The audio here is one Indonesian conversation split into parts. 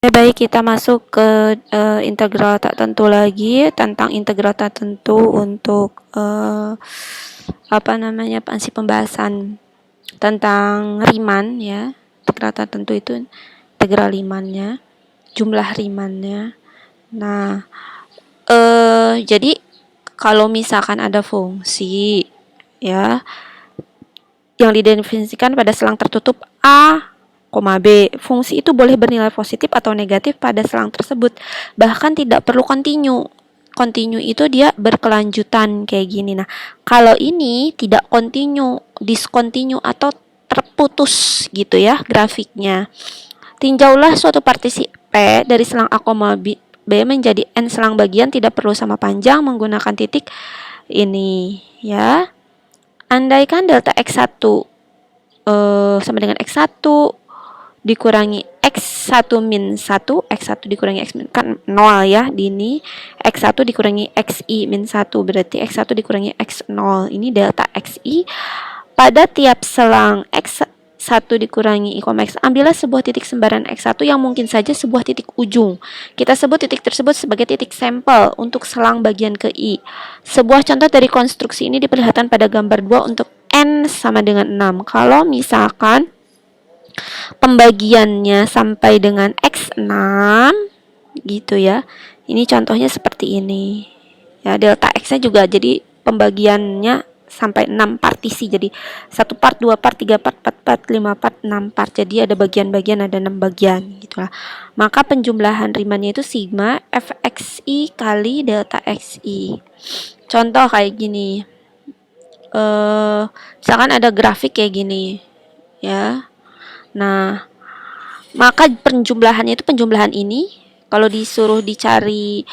Baik, kita masuk ke integral tak tentu lagi, tentang integral tak tentu untuk masih pembahasan tentang Riemann ya. Integral tak tentu itu integral Riemann-nya, jumlah Riemann-nya. Nah, jadi kalau misalkan ada fungsi ya yang didefinisikan pada selang tertutup A, B. Fungsi itu boleh bernilai positif atau negatif pada selang tersebut. Bahkan tidak perlu kontinu. Kontinu itu dia berkelanjutan kayak gini. Nah, kalau ini tidak kontinu, diskontinu atau terputus gitu ya grafiknya. Tinjaulah suatu partisi P dari selang A, B menjadi N selang bagian tidak perlu sama panjang menggunakan titik ini ya. Andaikan delta X1 sama dengan X1 dikurangi X1 min 1, X1 dikurangi X min, kan 0 ya, di ini X1 dikurangi XI min 1, berarti X1 dikurangi X0, ini delta XI pada tiap selang X1 dikurangi I, X. Ambillah sebuah titik sembaran X1 yang mungkin saja sebuah titik ujung. Kita sebut titik tersebut sebagai titik sampel untuk selang bagian ke I. Sebuah contoh dari konstruksi ini diperlihatkan pada gambar 2 untuk N sama dengan 6. Kalau misalkan pembagiannya sampai dengan X6 gitu ya. Ini contohnya seperti ini. Ya, delta X-nya juga jadi pembagiannya sampai 6 partisi. Jadi 1 part, 2 part, 3 part, 4 part, 5 part, 6 part. Jadi ada bagian-bagian, ada 6 bagian gitulah. Maka penjumlahan Riemann-nya itu sigma Fxi kali delta Xi. Contoh kayak gini. Misalkan ada grafik kayak gini ya. Nah, maka penjumlahannya itu penjumlahan ini kalau disuruh dicari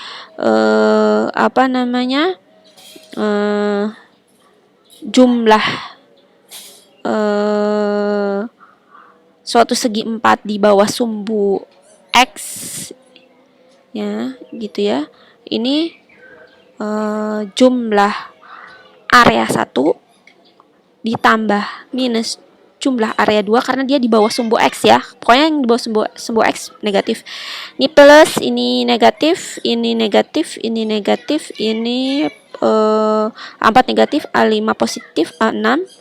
jumlah suatu segi 4 di bawah sumbu X ya, gitu ya. Ini jumlah area 1 ditambah minus jumlah area 2 karena dia di bawah sumbu X ya. Pokoknya yang di bawah sumbu X negatif. Ini plus, ini negatif, ini negatif, ini negatif, ini 4 negatif, A5 positif, A6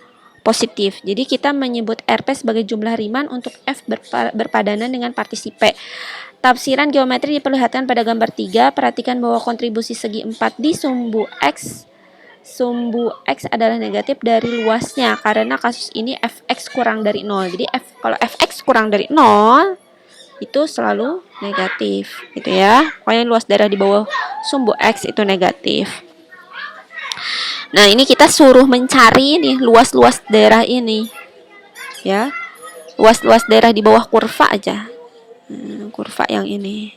positif. Jadi kita menyebut RP sebagai jumlah Riemann untuk F berpadanan dengan partisi P. Tafsiran geometri diperlihatkan pada gambar 3. Perhatikan bahwa kontribusi segi 4 di sumbu X adalah negatif dari luasnya karena kasus ini Fx kurang dari 0. Jadi kalau Fx kurang dari 0 itu selalu negatif gitu ya. Pokoknya luas daerah di bawah sumbu X itu negatif. Nah, ini kita suruh mencari nih luas-luas daerah ini ya. Luas-luas daerah di bawah kurva aja. Kurva yang ini.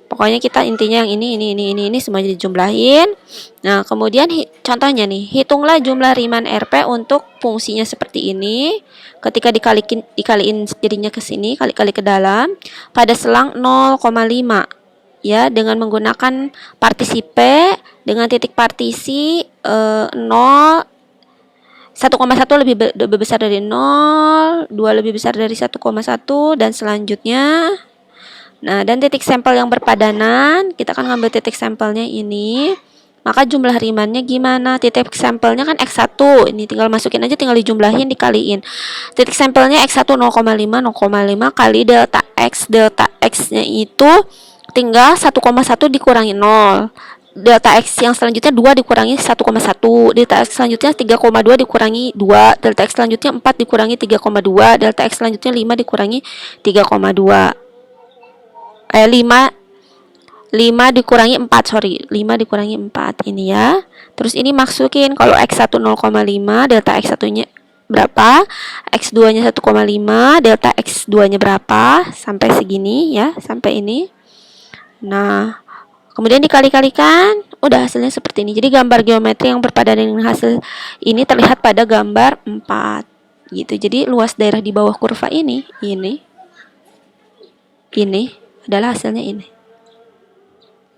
Pokoknya kita intinya yang ini semuanya dijumlahin. Nah, kemudian contohnya nih, hitunglah jumlah Riemann RP untuk fungsinya seperti ini. Ketika dikaliin jadinya ke sini, kali-kali ke dalam pada selang 0,5 ya, dengan menggunakan partisi P dengan titik partisi 0 1,1 lebih besar dari 0, 2 lebih besar dari 1,1 dan selanjutnya. Nah, dan titik sampel yang berpadanan, kita akan ngambil titik sampelnya ini. Maka jumlah Riemann-nya gimana? Titik sampelnya kan X1. Ini tinggal masukin aja, tinggal dijumlahin, dikaliin. Titik sampelnya X1 0,5 kali delta X. Delta X-nya itu tinggal 1,1 dikurangi 0. Delta X yang selanjutnya 2 dikurangi 1,1. Delta X selanjutnya 3,2 dikurangi 2. Delta X selanjutnya 4 dikurangi 3,2. Delta X selanjutnya 5 dikurangi 3,2. 5 dikurangi 4, 5 dikurangi 4 ini ya. Terus ini masukin kalau X1 0,5, delta X1-nya berapa? X2-nya 1,5, delta X2-nya berapa? Sampai segini ya, sampai ini. Nah, kemudian dikali-kalikan, udah hasilnya seperti ini. Jadi gambar geometri yang berpadanan dengan hasil ini terlihat pada gambar 4 gitu. Jadi luas daerah di bawah kurva ini adalah hasilnya ini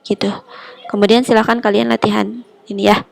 gitu. Kemudian silakan kalian latihan ini ya.